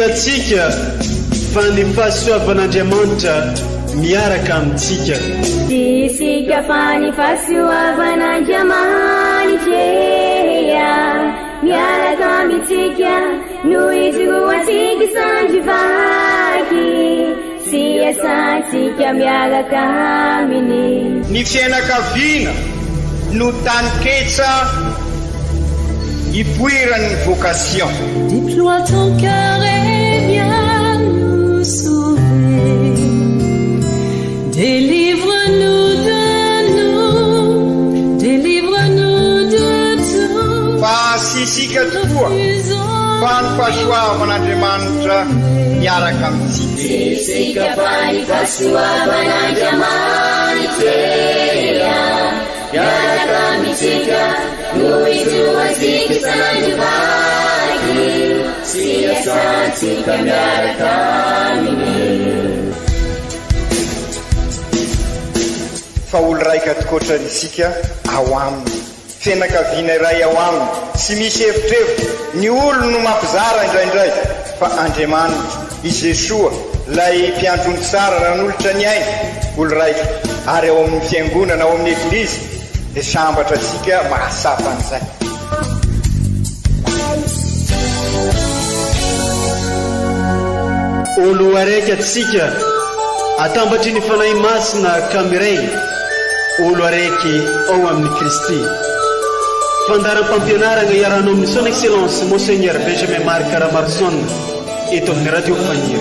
atsika fa ny fahasoavan'Andriamanitra miaraka amintsika. Isika fa ny fahasoavan'Andriamanitra miaraka amintsika noho izy roatsika sandrivaky sy asantsika miaraka aminy. Ny fianakaviana no taniketsa ipoiran'ny vocation. Déploie ton cœur et viens nous sauver. Délivre-nous de tout. Fa sisika tokoa fa ny fahasoavan'Andriamanitra miaraka amintsika. Sisika fa ny fahasoavan'Andriamanitra miaraka amintsika noho izy roatsika sandrivaky sy asantsika miaraka aminy. Fa olo raika tokoatran'isika ao aminy, fianakaviana iray ao aminy, tsy misy hevitrevitra. Ny olo no mampizara indraindray, fa Andriamanitra i Jesoa lay mpiandrony tsara ran'olotra ny aina, olo raika. Ary ao amin'ny fiangonana, ao amin'ny eglizy dia sambatra atsika mahasapa an'izay. Olo araiky atsika atambatry ny fanahy masina kamiray, olo araiky ao amin'ny Kristy. Fandaram-pampianarana iarahana amin'ny son excellence Monseigneur Benjamin Marc Ramarson eto amin'ny radio Fagniry.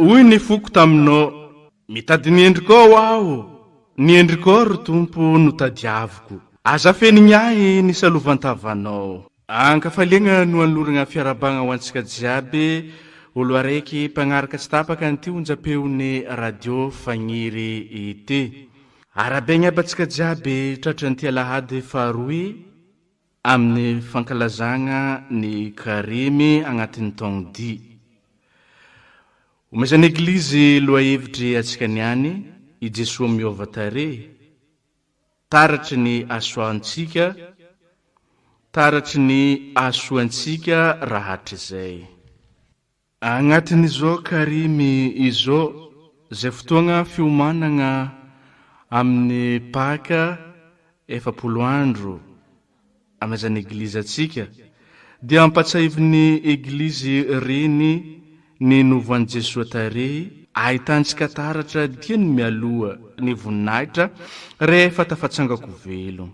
Hoy ny foko taminao, mitady ny endriko aho, ny endriko ro tompo no tadiaviko. Aza fenigny ahy ny salovantavanao. Ankafaliagna no anoloragna fiarabagna ho antsika jiaby, olo araiky mpagnaraka tsy tapaka ny onjam-peon'ny radio Fagniry ity. Arabegna abantsika jiaby tratran'ity alahady faharoy amin'ny fankalazagna ny karimy agnatin'ny taogno dy. Omezan'ny eglizy loha hevitry atsika niany, i Jesoa miova tare, taratry ny asoantsika, taratry ny asoantsika rahatry zay. Agnatin'izao karimy izao, zay fotoagna fiomanagna amin'ny Paka 7 andro amezan'ny eglizy atsika, dia ampatsahiviny eglizy reny ny novan'i Jesoa tare, ahitantsika taratra dia ny mialoha ny voninahitra rehefa tafatsangako velo.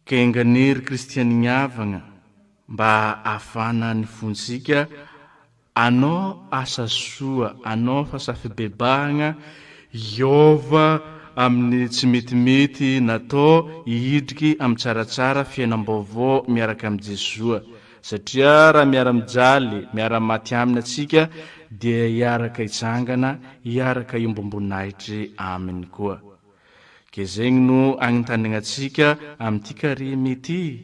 Kenganery kristianiavagna mba afana ny fontsika anao asa soa, anao fasafibebahagna iova amin'ny tsy metimety natao hidriky amin'ny tsaratsara fiainam-baovao miaraka amin'ny Jesoa. Satria raha miara-mijaly, miara-maty aminy atsika dia iaraka itsangana, iaraka iombombonahitry aminy koa. Ke zegny no agnitanagna atsika amin'ity karimy ity,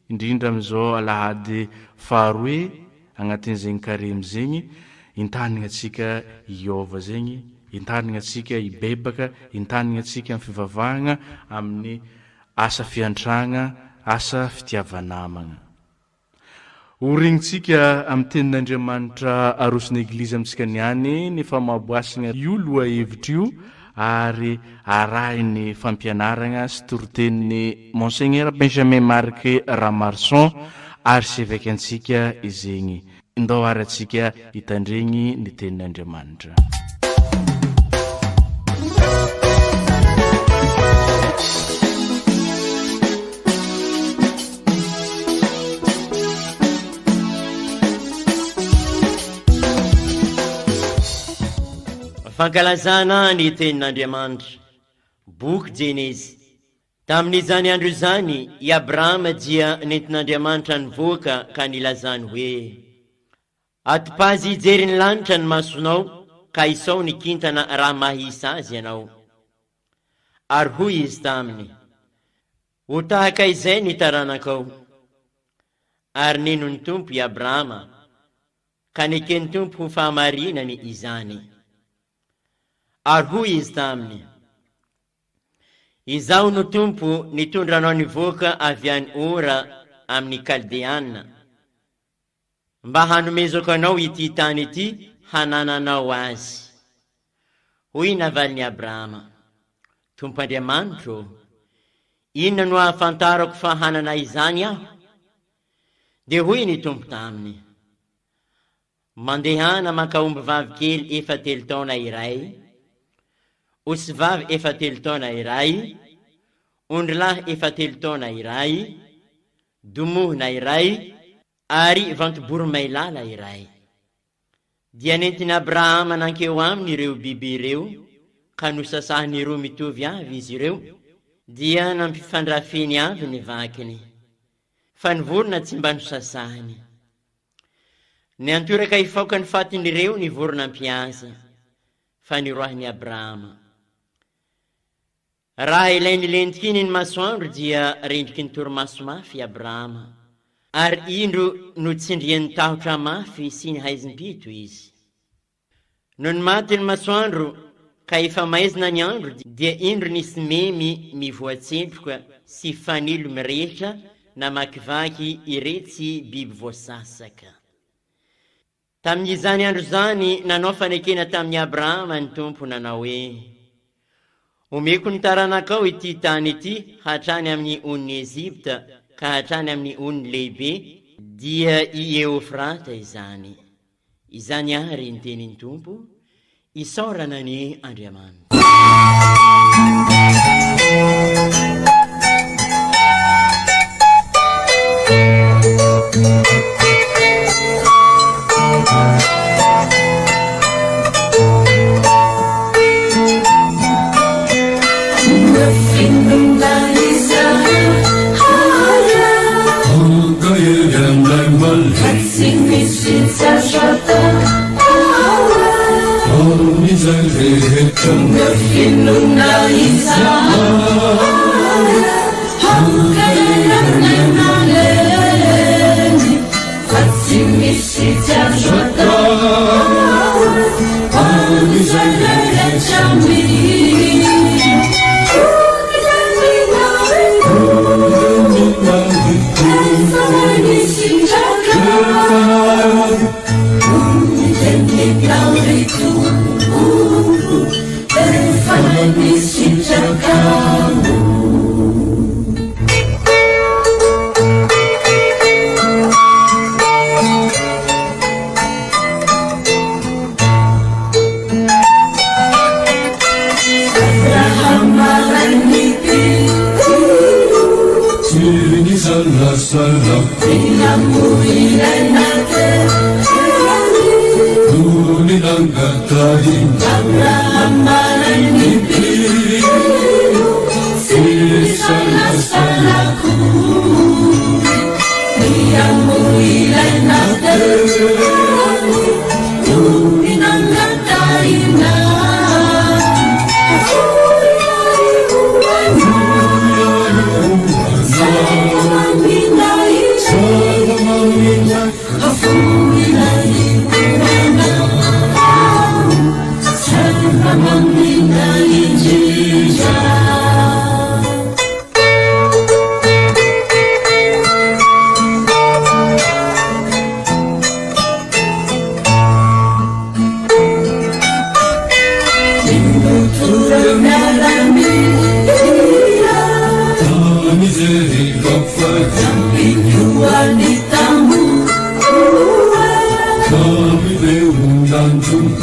indrindra amin'izao alahady faharoy agnatin'izegny karimy zegny, intanagna atsika iova zegny, intanagna atsika ibebaka, intanagna atsika amin'ny fivavahagna amin'ny asa fiantragna, asa fitiavanamagna. Orintsika amin'ny tenin'Andriamanitra arosony eglizy amintsika niany ny famaboasana io loha hevitra io ary arahiny fampianaragna sy torotenin'ny Monseigneur Benjamin Marc Ramarson archevêque antsika izegny. Indao ary atsika hitandregny ny tenin'Andriamanitra. Fankalazana ny tenin'Andriamanitra. Boky Jenezy. Tamin'izany andro izany, i Abrahama dia nentin'Andriamanitra nivoaka ka nilazany hoe: atipazy hijery ny lanitra ny masonao, ka isao ny kintana raha mahisa azy ianao. Ary hoy izy taminy: ho tahaka izay ny taranakao. ary nenony tompo i Abrahama ka nekeny tompo ho fahamarinany izany. Ary hoy izy taminy: izaho no tompo nitondranao nivoaka avy any Ora amin'ny Kaldeana mba hanomezako anao ity tany ity hanananao azy. Hoy navalin'i Abrahama: Tompo Andriamanitro, inona no ahafantarako fa hanana izany aho? De hoy ny tompo taminy: mandehana maka omby vavy kely 3 taona iray, osy vavy 3 taona iray, ondry lahy 3 taona iray, domohina iray, ary vantoboromay-lala iray. Dia nentin'i Abrahama nankeo aminy ireo biby ireo, ka nosasahany roa mitovy avy izy ireo, dia nampifandrafeny avy ny vakiny, fa ny vorona tsy mba nosasahany. Ny antoraka hifaoka ny fatin'ireo ny vorona mpiasa, fa niroahan'i Abrahama. Raha ilainy lentikiny ny masoandro dia rendriky ny torimaso mafy Abrahama, ary indro no tsindrian'ny tahotra mafy sy ny haizim-pito izy. No ny maty ny masoandro ka efa maizina ny andro, dia indro nisy memy mivoatsentroka sy fanilo mirehitra na makivaky iretsy biby voasasaka. Tamin'izany andro zany nanao fanekena tamin'ny Abrahama ny tompo nanao hoe: omeko ny taranakao ity tany ity hatrany amin'ny on'ny Ezipta ka hatrany amin'ny on'ny lehibe, dia i Eufrata izany. Izany ary ny tenin'ny tompo, isaorana ny Andriamanitra.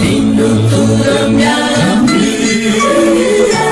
Minutura minha amiga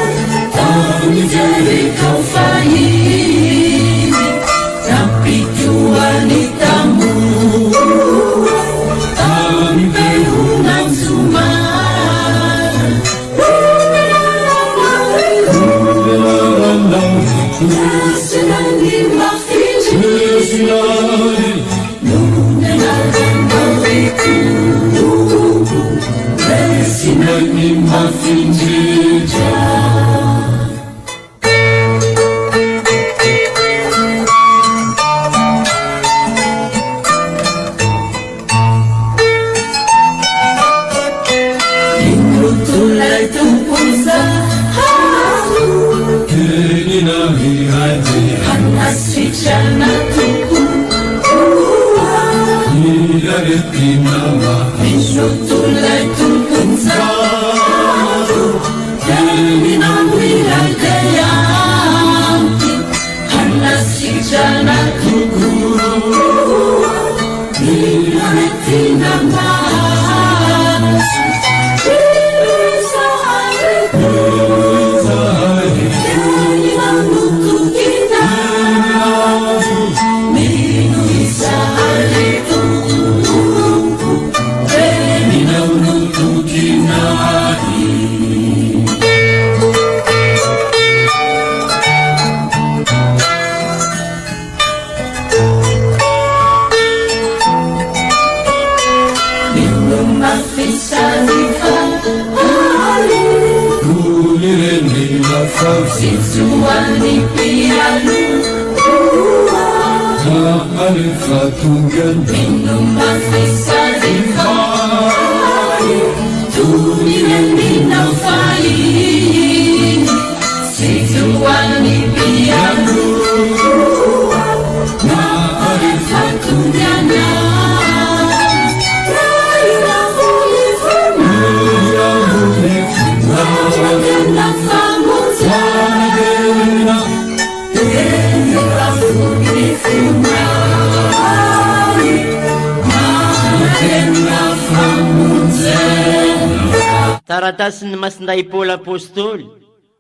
Taratasiny masinday Paul apôstôly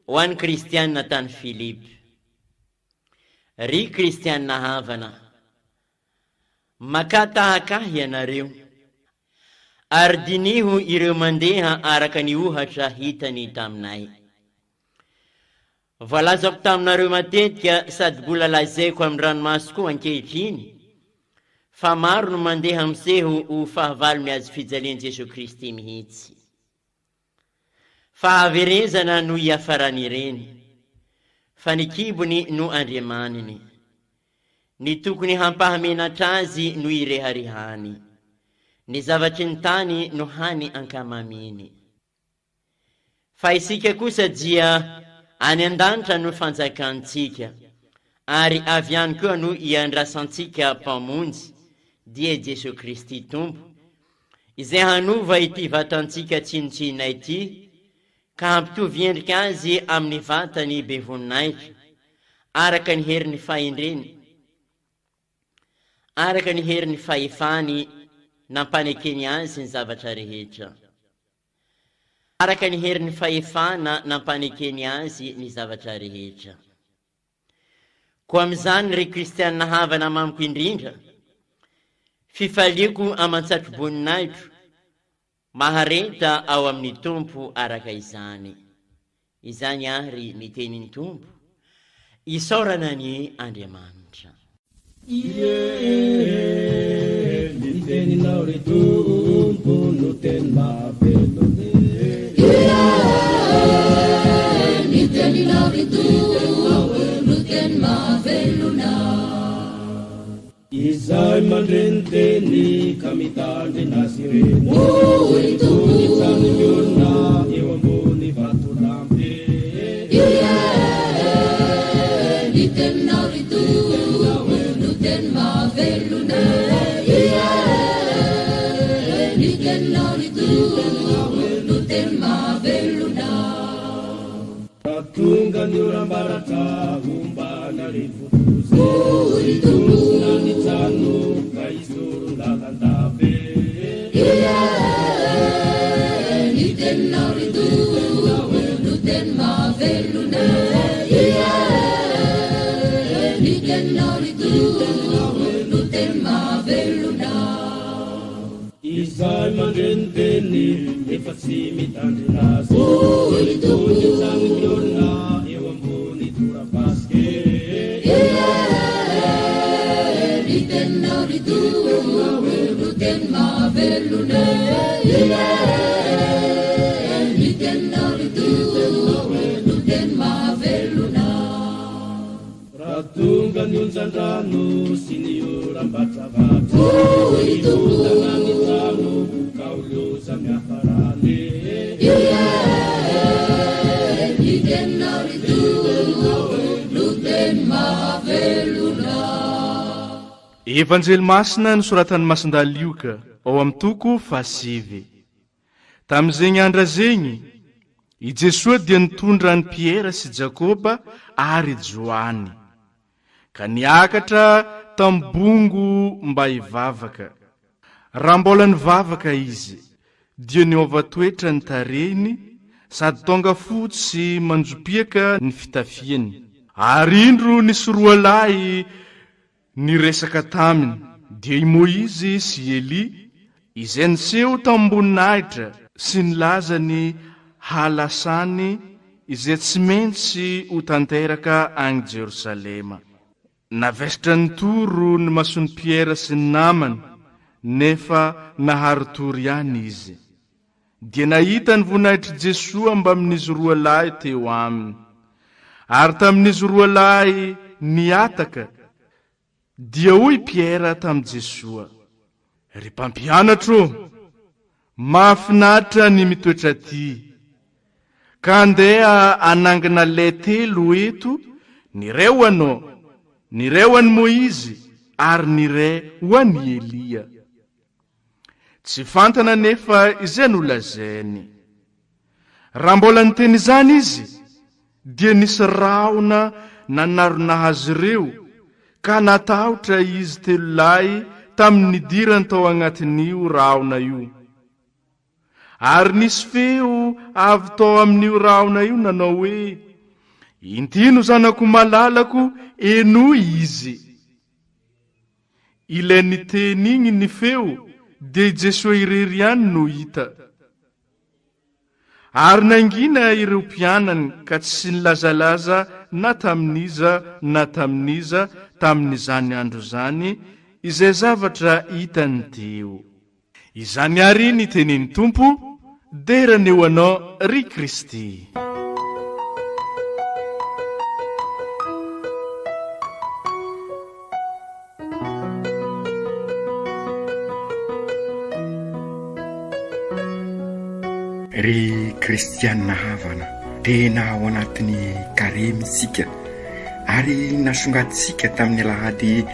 ho an'ny kristianina tany Philippe. Ry kristianina havana, makatahakahy ianareo ary diniho ireo mandeha araka ny ohatra hitany taminay. Voalazako taminareo matetika sady mbola lazaiko amin'ny ranomasy ankehitriny fa maro no mandeha miseho ho fahavalo miazy fijalian'i Jesu Kristy mihitsy. Fahaverezana no iafaran'ireny, fa ny kibony no andriamaniny. Ny tokony hampahamenatra azy no ireharihany, ny zavatry ny tany no hany ankamaminy. Fa isika kosa dia any an-danitra no fanjakantsika, ary avy any koa no iandrasantsika mpamonjy, dia Jesu Kristy Tompo, izay hanova ity vatantsika tsinotsinona ity, ka hampitovy endrika azy amin'ny vatany be voninahitra, araka ny herin'ny fahendreny, araka ny herin'ny fahefany nampanekeny azy ny zavatra rehetra. Araka ny herin'ny fahefana nampanekeny azy ny zavatra rehetra. Ko amin'izany ry kristianina havana amamiko indrindra, fifaliako amantsatro boninahitro, mahareta ao amin'ny Tompo araka izany. Izany ary ny tenin'ny Tompo, isaorana ny Andriamanitra. Ny teninao ry Tompo no teny mampelone. Ny teninao ry Tompo no teny mampelona. Izay mandreny teny ka mitandry nazy reny. Ny trano ny olona eo ambony vatolampy. Ny teninao ry Tompo no teny mampelona. Ny teninao ry Tompo no teny mampelona. Raha tonga ny oram-baratra ombana rivotozy. Ny tombona ny trano ka isoro lalandave. Ny teninao ry Tompo no teny mampelona. Ny teninao ry Tompo no teny mampelona. Izay mandreny teny efa tsy mitandry nazy. Ny Tompo ny trano ny olona eo ambony torapasike. Ny teninao ry Tompo no teny mampelona. Ny teninao ry Tompo no teny mampelona. Raha tonga ny onjan-drano sy ny oram-batravatra, ny tondana ny trano ka oloza miafarany. Evanjely masina nosoratan'ny Masindahlioka ao amin'ny toko 7. Tamin'izegny andra zegny, i Jesosy dia nitondra ny Piera sy Jakoba ary Joany, ka niakatra tambongo mba hivavaka. Raha mbola nivavaka izy, dia niova toetra ny tarehiny sady tonga fotsy manjopiaka ny fitafiany. Ary indro nisy roa lahy niresaka taminy, dia i Moizy sy Eli, izay niseho tamboninahitra sy nilaza ny halasany izay tsy maintsy ho tanteraka any Jerosalema. Navesitra ny toro ny masony Piera sy ny namany, nefa nahary toro ihany izy. Dia nahita ny voninahitry Jesosy mba amin'izy roa lahy teo aminy. Ary tamin'izy roa lahy niataka, dia hoy Piera tamin'i Jesosy, ry mpampianatro, mahafinaritra ny mitoetra ty, ka andeha anangana lay telo eto, ny ray ho anao, ny ray ho an'i Moizy, ary ny ray ho an'i Elia. Tsy fantana nefa izay nolazainy. Raha mbola niteny izany izy, dia nisy raona nanarona azy ireo, ka natahotra izy telo lahy tamin'ny dirany tao agnatin'io raona io. Ary nisy feo avy tao amin'io raona io nanao hoe, intino zanako malalako, enoy izy. Ilay niteny igny ny feo, dia Jesosy irery ihany no hita. Ary nangina ireo mpianany ka tsy nilazalaza na tamin'iza tamin'izany andro zany izay zavatra hitany teo. Izany ary ny tenin'ny Tompo, derany eo anao ry Kristy. Ry kristianina havana, tena ao anatin'ny karemy isika, ary nasongatisika tamin'ny alahady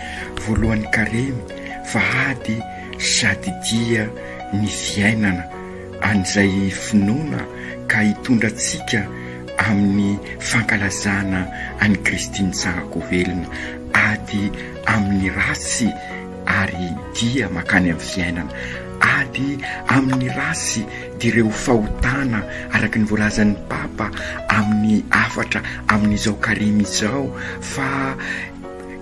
voalohan'ny karemy fa ady sady dia ny fiainana an'izay finoana ka hitondratsika amin'ny fankalazana any Kristy nitsangako velona, ady amin'ny rasy ary dia makany amin'ny fiainana, ady amin'ny rasy direo fahotana araky ny voalazan'ny Papa amin'ny afatra amin'izao karemy izao, fa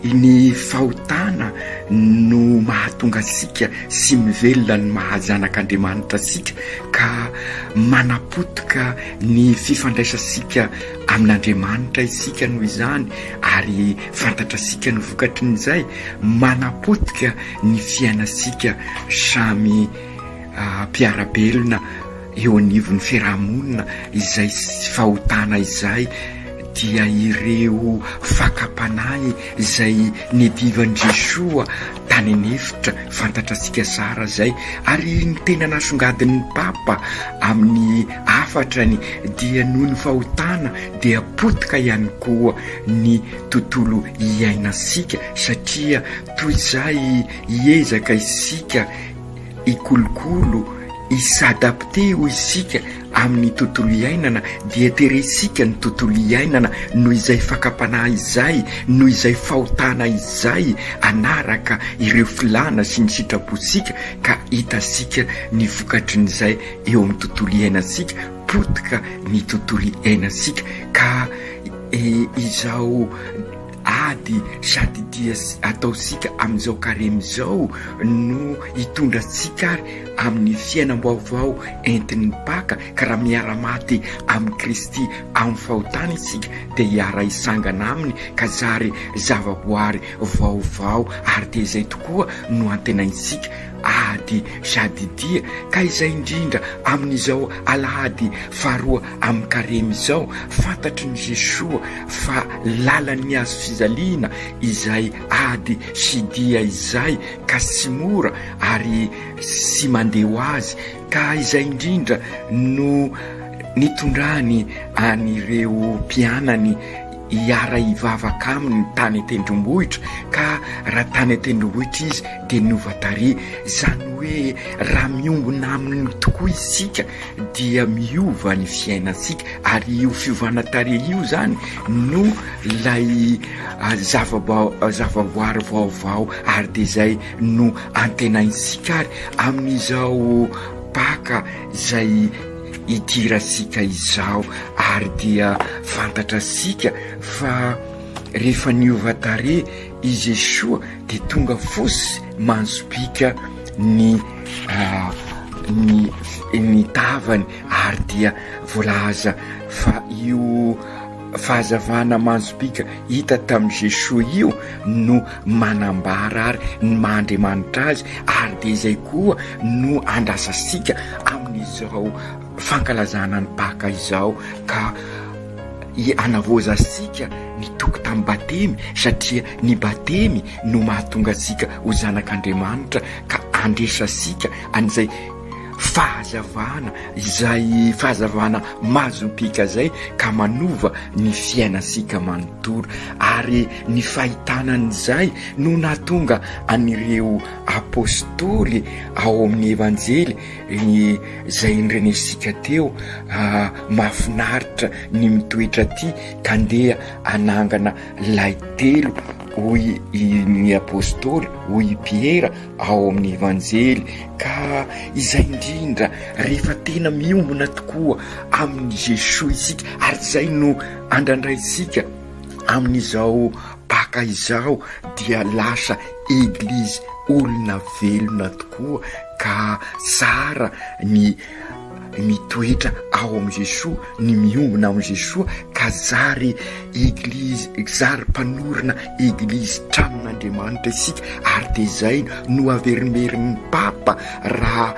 ny fahotana no mahatonga sika sy mivelona ny mahajanak'Andriamanitra sika, ka manapotika ny fifandraisasika amin'Andriamanitra isika noho izany, ary fantatra sika ny vokatry n'izay, manapotika ny fiainasika samy mpiarabelona eo anivon'ny fiarahamonina izay fahotana izay dia ireo fakapanahy izay nedivan'i Jesosy tany anefitra, fantatra sika sara zay. Ary ny tena nasongadin'ny Papa amin'ny afatrany dia noho ny fahotana dia potika ihany koa ny tontolo iainasika, satria toy izay hiezaka isika ikolokolo, isadapte ho isika amin'ny tontolo iainana, dia teresika ny tontolo iainana noho izay fakapanahy izay, noho izay fahotana izay anaraka ireo filana sy ny sitraposika, ka hitasika ny vokatrin'izay eo amin'ny tontolo iainasika, potika ny tontolo iainasika, ka izao ady sady dia ataosika amin'izao karemy izao no hitondratsika ary amin'ny fiainam-baovao entin'ny Paka, ka raha miara-maty amin'ny Kristy amin'ny fahotana isika dia hiara hisangana aminy, ka zary zavaboary vaovao, ary dia izay tokoa no antenaisika ady sady dia, ka izay indrindra amin'izao alahady faharoa amin'ny karemy izao, fantatry ny Jesosy fa lalan'ny azo fizaliana izay ady sy dia izay, ka sy mora ary sy mandeha ho azy, ka izay indrindra no nitondrany anireo mpianany hiara hivavaka aminy ny tany tendrombohitra, ka raha tany tendrombohitra izy de novatare. Zany hoe raha miombona aminy tokoa isika dia miova ny fiainasika, ary io fiovana tare io zany no lay zavaboary vaovao, ary de zay no antenaisika ary amin'izao baka zay idirasika izao. Ary dia fantatra sika fa rehefa niova tare izy soa de tonga fosy manzobika ny tavany, ary dia voalaza fa io fahazavana manzobika hita tamin'i Jesosy io no manambara ary ny mahandriamanitra azy, ary de zay koa no andrasasika amin'izao fankalazana ny Paka izao, ka anavozasika ny toko tamin'ny batemy, satria ny batemy no mahatonga asika ho zanak'Andriamanitra, ka andresasika an'izay fahazavana, izay fahazavana mazompika zay, ka manova ny fiainasika manontolo. Ary ny fahitanan'izay no nahatonga anireo apôstôly ao amin'ny evanjely zay nrenesika teo, mahafinaritra ny mitoetra ty ka ndeha anangana lay telo hoy ny apôstôly, hoy Piera ao amin'ny evanjely. Ka izay indrindra rehefa tena miombona tokoa amin'ny Jesosy isika, ary zay no andrandray-sika amin'izao Paka izao, dia lasa eglizy olona velona tokoa, ka tsara ny mitoetra ao amin'ny Jesosy, ny miombona amin'ny Jesosy, ka zary eglizy, zary mpanorina eglizy tranon'Andriamanitra isika. Ary de zay no averimerin'ny Papa raha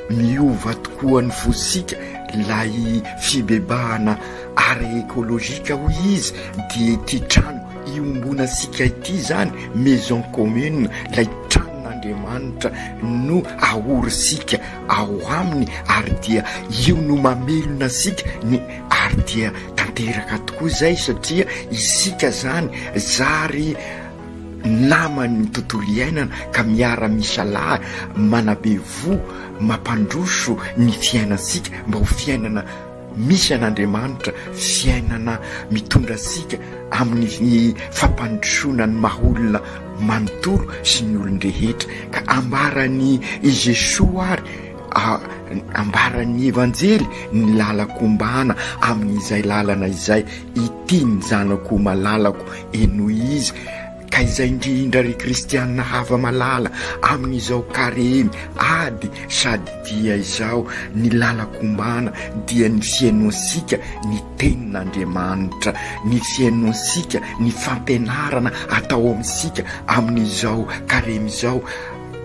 miova tokoa ny fosika lay fibebahana ara ekolojika hoy izy, de ty trano iombona sika ity zany maison commune, lay Andriamanitra no ahorisika ao aminy, ary dia io no mamelona sika ny, ary dia tanteraka tokoa zay, satria isika zany zary namany tontolo iainana, ka miara misalahy manabe vo mampandroso ny fiainasika mba ho fiainana misy an'Andriamanitra, fiainana mitondra sika amin'ny fampandrosona ny maholona manontolo sy ny olon-drehetra. Ka ambarany Jesosy ary ambarany evanjely ny lalako ombana amin'izay lalana izay, ity ny zanako malalako eno izy. Ka izay indrindra ry kristianina hafa malala amin'izao karemy ady sady dia izao, ny lalako ombana dia ny fiainoasika ny tenin'Andriamanitra, ny fiainoasika ny fampianarana atao amin'isika amin'izao karemy izao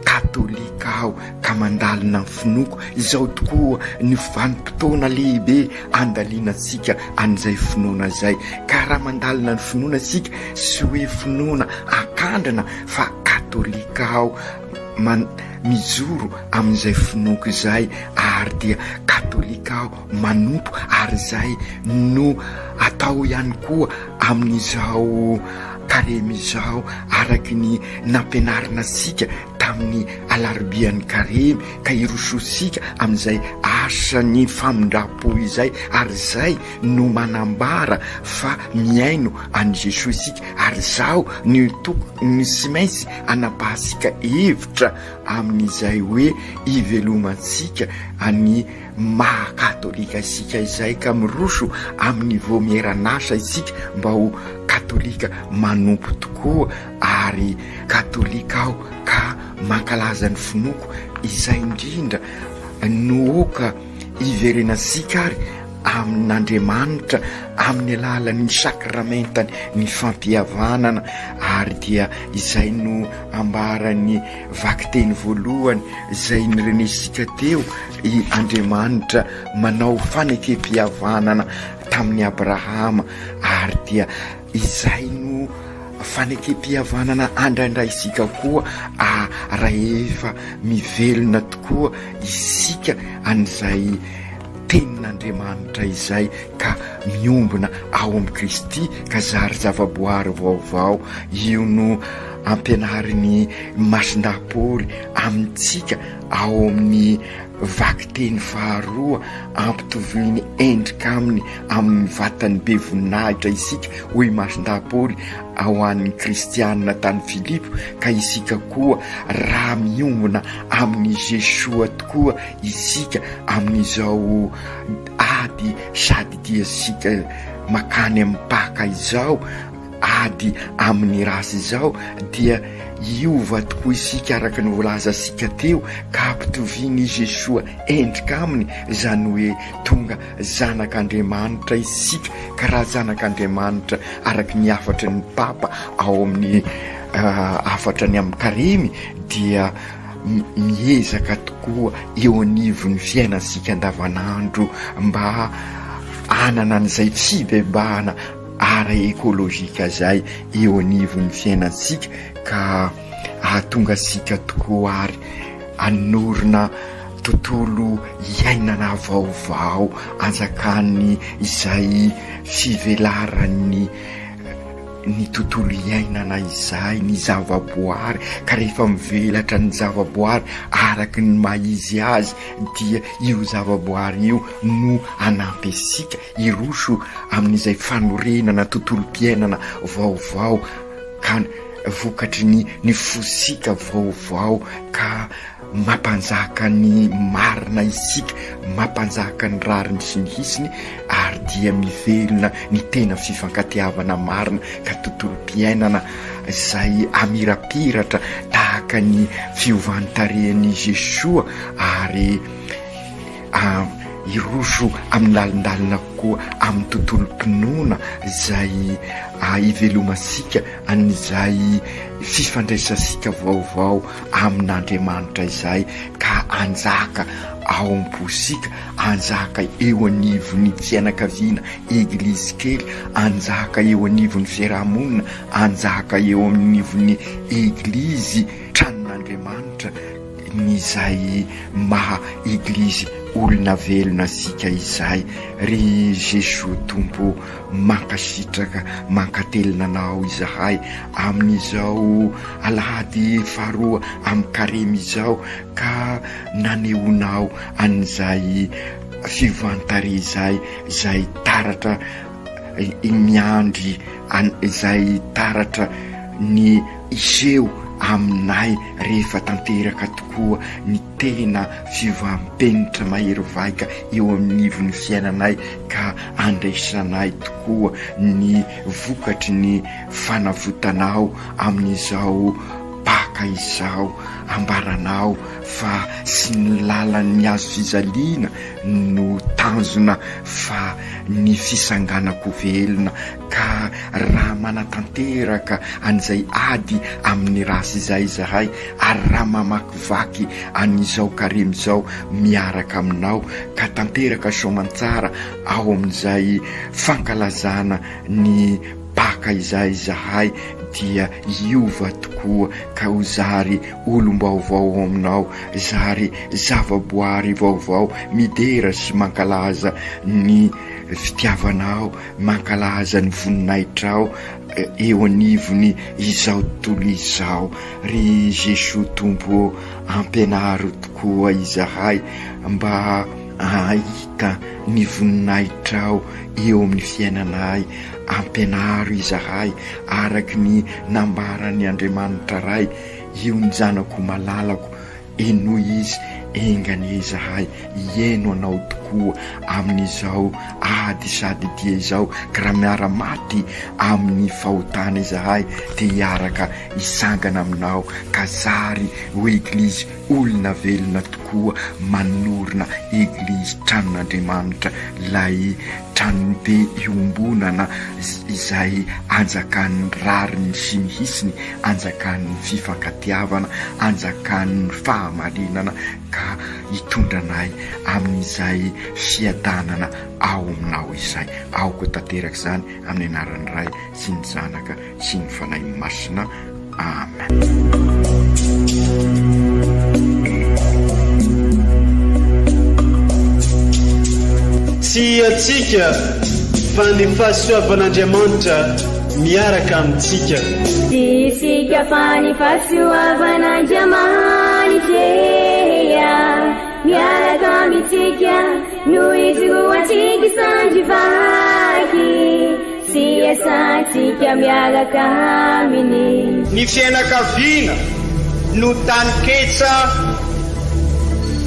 katolika aho, ka mandalina ny finoko izao tokoa ny vanim-potoana lehibe andalianasika an'izay finoana zay. Ka raha mandalina ny finoana sika sy hoe finoana akandrina fa katolika aho mijoro amin'izay finoko zay, ary dia katolika aho manompo, ary zay no atao ihany koa amin'izao karemy izao, araky ny nampianarina sika tamin'ny alarobian'ny karemy, ka irososika amin'izay asany famindrapo izay, ary zay no manambara fa miaino an'i Jesosy sika. Ary zao ny sy maintsy anapahasika hevitra amin'izay hoe ivelomansika any mahakatolika isika izay, ka miroso amin'ny voamieran'asa isika mba ho katolika manompo tokoa, ary katolika aho ka mankalaza ny finoko izay indrindra nooka iverenasika ary amin'Andriamanitra amin'ny alalan'ny sakramentany ny fampihavanana. Ary dia izay no ambarany vakiteny voalohany izay nirenesika teo, i Andriamanitra manao fanekempihavanana tamin'ny Abrahama, ary dia izay no fanekempihavanana andraindraisika koa raha efa mivelona tokoa isika an'izay tenin'Andriamanitra izay, ka miombona ao amin'ny Kristy ka zary zavaboary vaovao. Io no ampianariny masindahy amintsika ao amin'ny vakiteny faharoa, ampitoviny endrika aminy amin'ny vatany be voninahitra isika hoy masindahy ao an'ny kristianina tany Filipo, ka isika koa raha miombona amin'ny Jesoa tokoa isika amin'izao ady sady dia sika makany amin'ny paka izao, ady amin'ny rasy izao, dia iova tokoa isika araka ny volaza sika teo, ka ampitoviny Jesoa endrika aminy, zany hoe tonga zanak'Andriamanitra isika. Ka raha zanak'Andriamanitra araky ny afatra ny Papa ao amin'ny afatra ny amin'ny Karimy, dia miezaka tokoa eo anivon'ny fiainasika andavanandro mba anana an'izay fibebahana ara ekolojika zay eo anivon'ny fiainantsika, ka ahatonga sika tokoa ary anorina tontolo iainana vaovao anjakany izay fivelarany ny tontolo iainana izay, ny zavaboary. Ka rehefa mivelatra ny zavaboary araky ny maizy azy, dia io zavaboary io no anampy asika iroso amin'izay fanorenana tontolo-piainana vaovao, ka vokatry ny fosika vaovao, ka mampanjaka ny marina isika, mampanjaka ny rariny sy ny hisiny, ary dia mivelona ny tena fifankatiavana marina, ka tontolo-piainana izay amirapiratra tahaka ny fiovantarehany Jesoa, ary iroso amin'ny lalindalina koa amin'ny tontolo-pinoana izay ivelomasika an'izay fifandraisasika vaovao amin'Andriamanitra izay, ka anjaka ao am-posika, anjaka eo anivon'ny fianakaviana eglizy kely, anjaka eo anivon'ny fiarahamonina, anjaka eo anivon'ny eglizy tranon'Andriamanitra, n'izay maha eglizy olona velona sika izay. Ry Jesoa Tompo mankasitraka mankatelina anao izahay amin'izao alahady faharoa amin'ny Karimy izao, ka naneonao an'izay fivantare izay taratra miandry izay taratra ny iseho aminay rehefa tanteraka tokoa ny tena fivampenitra mahery vaika eo amin'n'ivon'ny fiainanay, ka andraisanay tokoa ny vokatry ny fanavotanao amin'izao paka izao. Ambaranao fa sy ny lalan'ny azo fizaliana no tanjona fa ny fisanganako velona, ka raha manatanteraka an'izay ady amin'ny rasy izay zahay, ary raha mamakivaky an'izao Karimy izao miaraka aminao, ka tanteraka soamantsara ao amin'izay fankalazana ny paka izay zahay, dia iova tokoa ka ho zary olom-baovao aminao, zary zavaboary vaovao midera sy mankalaza ny fitiavanao, mankalaza ny voninaitrao eo anivony izao tontolo izao. Ry Jesoa Tompo ampianaro tokoa izahay mba ahita ny voninaitrao eo amin'ny fiainanay, ampianaro izahay araky ny nambarany Andriamanitra ray, io ny zanako malalako, eno izy engany izahay, ieno anao tokoa amin'izao ady sady dia izao, ka raha miara-maty amin'ny fahotana izahay, dia hiaraka isangana aminao, ka zary ho eglizy olona velona tokoa, manorina eglizy tranon'Andriamanitra, lay tranony be iombonana izay anjakan'ny rariny sy ny hisiny, anjakan'ny fifankatiavana, anjakan'ny fahamarinana, ka hitondranay amin'izay fiadanana ao aminao izay. Aoko tanteraka izany amin'ny anaran'ny Ray sy ny Zanaka sy ny Fanahy Masina. Amen. Tsy atsika fa ny fahasoavan'Andriamanitra miaraka amintsika. Isika fa ny fahasoavan'Andriamanitra miaraka amintsika noho izy roantsika sandrivaky sy asantsika miaraka aminy. Ny fianakaviana no taniketsa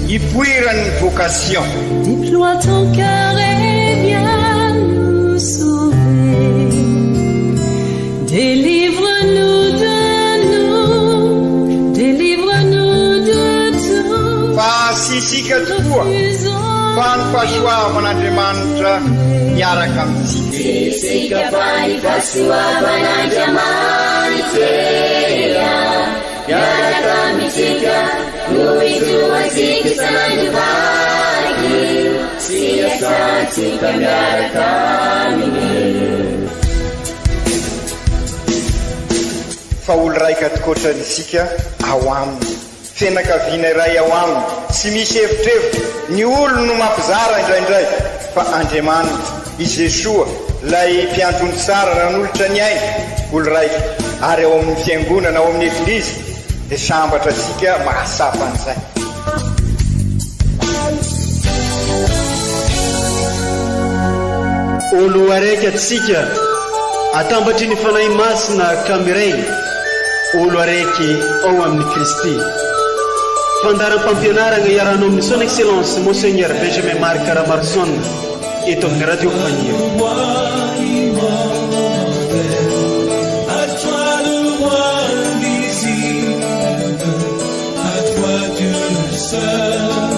ipoiran'ny vocation. Déploie ton cœur et viens nous sauver. Délivre-nous de nous, délivre-nous de tout. Fa sisika tokoa fa ny fahasoavan'Andriamanitra miaraka amintsika. Isika fa ny fahasoavan'Andriamanitra miaraka amintsika noho izy roantsika sandrivaky sy asantsika miaraka aminy. Fa olo raika tokoatran'isika ao aminy, fianakaviana iray ao aminy, tsy misy evitrevitra. Ny olo no mampizara indraindray, fa Andriamanitra i Jesoa lay mpiantony tsara nanolotra ny aina olo raika. Ary ao amin'ny fiangonana, ao amin'ny eglizy dia sambatra antsika mahasapa an'izay. Olo araiky atsika atambatry ny fanahy masina kamiray, olo araiky ao amin'ny Kristy. Fandaram-pampianarana iaranao amin'ny son excellence Monseigneur Benjamin Marc Caramarson eto amin'ny radio Fania. À toi Dieu seul.